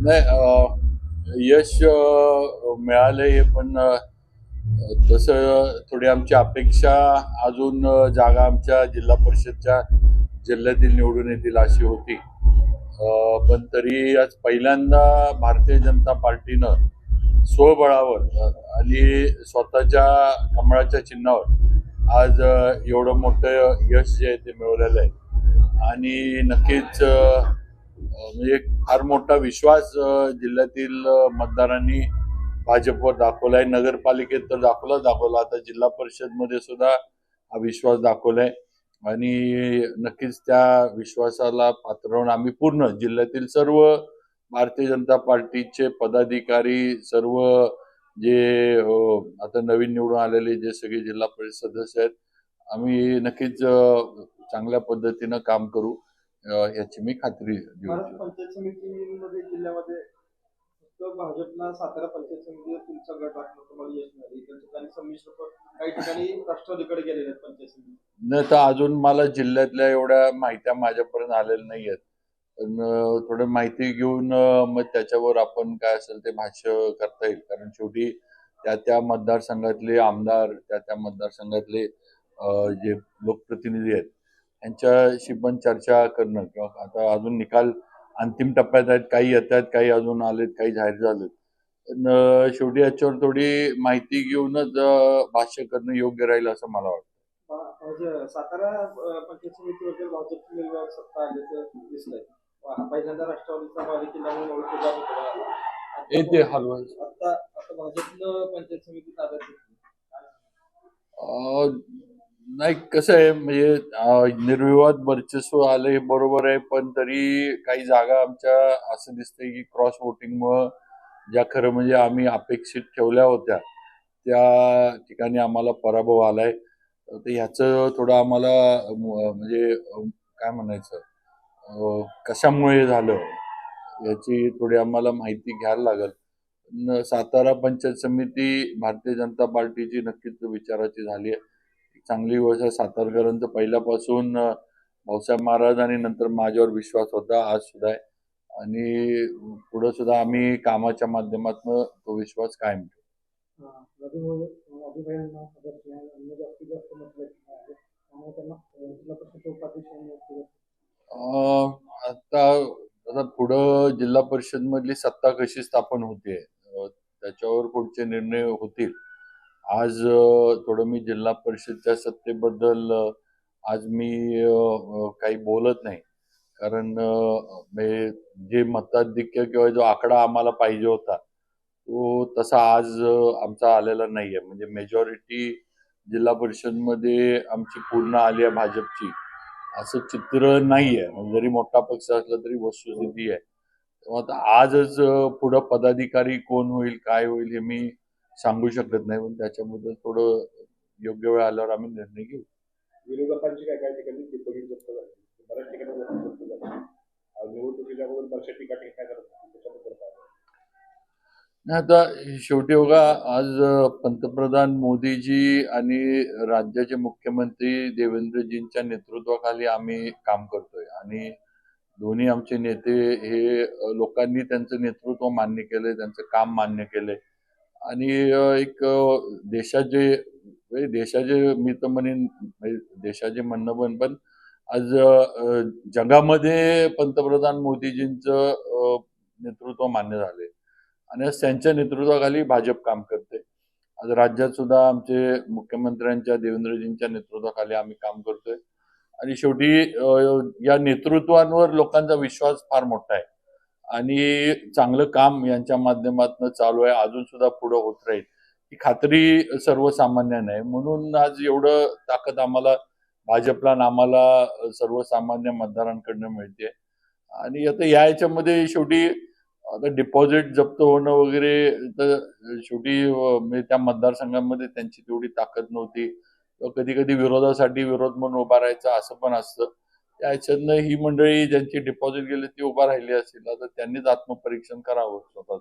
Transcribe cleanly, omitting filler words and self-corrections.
नाही यश मिळालंय पण तसं थोडी आमची अपेक्षा अजून जागा आमच्या जिल्हा परिषदच्या जिल्ह्यातील निवडून येतील अशी होती. पण तरी आज पहिल्यांदा भारतीय जनता पार्टीनं स्वबळावर आणि स्वतःच्या कमळाच्या चिन्हावर आज एवढं मोठं यश जे आहे ते मिळवलेलं आहे. आणि नक्कीच म्हणजे एक फार मोठा विश्वास जिल्ह्यातील मतदारांनी भाजपवर दाखवलाय. नगरपालिकेत तर दाखवला, आता जिल्हा परिषद मध्ये सुद्धा हा विश्वास दाखवलाय. आणि नक्कीच त्या विश्वासाला पात्र राहून आम्ही पूर्ण जिल्ह्यातील सर्व भारतीय जनता पार्टीचे पदाधिकारी, सर्व जे आता नवीन निवडून आलेले जे सगळे जिल्हा परिषद सदस्य आहेत, आम्ही नक्कीच चांगल्या पद्धतीनं काम करू याची मी खात्री देऊ भारत इच्छितो. पंचायत समितीमध्ये जिल्ह्यामध्ये फक्त भाजपला सातारा पंचायत समितीवर तुमचा गट असणं तुम्हाला यश मिळालं. इतर ठिकाणी संमिश्र काही ठिकाणी राष्ट्रवादीकडे गेलेले आहेत पंचायत समिती. नाही तर अजून मला जिल्ह्यातल्या एवढ्या माहित्या माझ्यापर्यंत आलेल्या नाही आहेत. पण थोडं माहिती घेऊन मग त्याच्यावर आपण काय असेल ते भाष्य करता येईल. कारण शेवटी त्या त्या मतदारसंघातले आमदार, त्या त्या मतदारसंघातले जे लोकप्रतिनिधी आहेत यांच्याशी पण चर्चा करणं, किंवा आता अजून निकाल अंतिम टप्प्यात आहेत, काही येत आहेत, काही अजून आलेत, काही जाहीर झालेत. पण शेवटी याच्यावर थोडी माहिती घेऊनच भाष्य करणं योग्य राहील असं मला वाटतं. म्हणजे सातारा पंचायत समितीवर भाजपची निर्णायक सत्ता आल्याचं दिसतंय. पहिल्यांदा राष्ट्रवादीचा बालेकिल्ला म्हणून ओळखलं जात होतं. येते हलवा. आता आता भाजपनं पंचायत समिती ताब्यात घेतली. अं, नाही कसं आहे म्हणजे निर्विवाद वर्चस्व आलं हे बरोबर आहे, पण तरी काही जागा आमच्या असं दिसतंय की क्रॉस वोटिंगमुळं ज्या खरं म्हणजे आम्ही अपेक्षित ठेवल्या होत्या त्या ठिकाणी आम्हाला पराभव आलाय. तर ह्याचं थोडं आम्हाला म्हणजे काय म्हणायचं, कशामुळे झालं याची थोडी आम्हाला माहिती घ्यायला लागेल. सातारा पंचायत समिती भारतीय जनता पार्टीची नक्कीच विचाराची झाली आहे. चांगली गोष्ट आहे. सातारकरांचा पहिल्यापासून भाऊसाहेब महाराज आणि नंतर माझ्यावर विश्वास होता, आज सुद्धा आहे. आणि पुढे सुद्धा आम्ही कामाच्या माध्यमातून तो विश्वास कायम ठेवू. आता आता पुढं जिल्हा परिषद मधली सत्ता कशी स्थापन होते त्याच्यावर पुढचे निर्णय होतील. आज थोडं मी जिल्हा परिषदच्या सत्तेबद्दल आज मी काही बोलत नाही. कारण जे मताधिक्य किंवा जो आकडा आम्हाला पाहिजे होता तो तसा आज आमचा आलेला नाहीये. म्हणजे मेजॉरिटी जिल्हा परिषदमध्ये आमची पूर्ण आली आहे भाजपची असं चित्र नाहीये. म्हणजे जरी मोठा पक्ष असला तरी वस्तुस्थिती आहे. तेव्हा आता आजच पुढं पदाधिकारी कोण होईल, काय होईल हे मी सांगू शकत नाही. पण त्याच्याबद्दल थोडं योग्य वेळ आल्यावर आम्ही निर्णय घेऊ. विरोधकांची काय काय ठिकाणी डिपॉझिट जप्त झाली, बऱ्याच ठिकाणी जप्त झाली. निवडणुकीच्या अगोदर बऱ्याचशा टीका करत होती, त्याच्याबद्दल काय? नाही आता शेवटी बघा, आज पंतप्रधान मोदीजी आणि राज्याचे मुख्यमंत्री देवेंद्रजींच्या नेतृत्वाखाली आम्ही काम करतोय. आणि दोन्ही आमचे नेते हे लोकांनी त्यांचं नेतृत्व मान्य केलंय, त्यांचं काम मान्य केलंय. आणि एक देशाचे देशाचे मी तर म्हणेन म्हणजे देशाचे म्हणणं पण आज जगामध्ये पंतप्रधान मोदीजींचं नेतृत्व मान्य झाले. आणि आज त्यांच्या नेतृत्वाखाली भाजप काम करते. आज राज्यात सुद्धा आमचे मुख्यमंत्र्यांच्या देवेंद्रजींच्या नेतृत्वाखाली आम्ही काम करतोय. आणि शेवटी या नेतृत्वांवर लोकांचा विश्वास फार मोठा आहे. आणि चांगलं काम यांच्या माध्यमातून चालू आहे, अजून सुद्धा पुढे होत राहील ही खात्री सर्वसामान्यांना आहे. म्हणून आज एवढं ताकद आम्हाला भाजपला आणि आम्हाला सर्वसामान्य मतदारांकडनं मिळते. आणि आता या याच्यामध्ये शेवटी आता डिपॉझिट जप्त होणं वगैरे तर शेवटी म्हणजे त्या मतदारसंघामध्ये त्यांची तेवढी ताकद नव्हती, किंवा कधी कधी विरोधासाठी विरोध म्हणून उभा राहायचं असं पण असतं. त्या ह्याच्यातनं ही मंडळी ज्यांची डिपॉझिट गेली ती उभा राहिली असेल, आता त्यांनीच आत्मपरीक्षण करावं स्वतःच.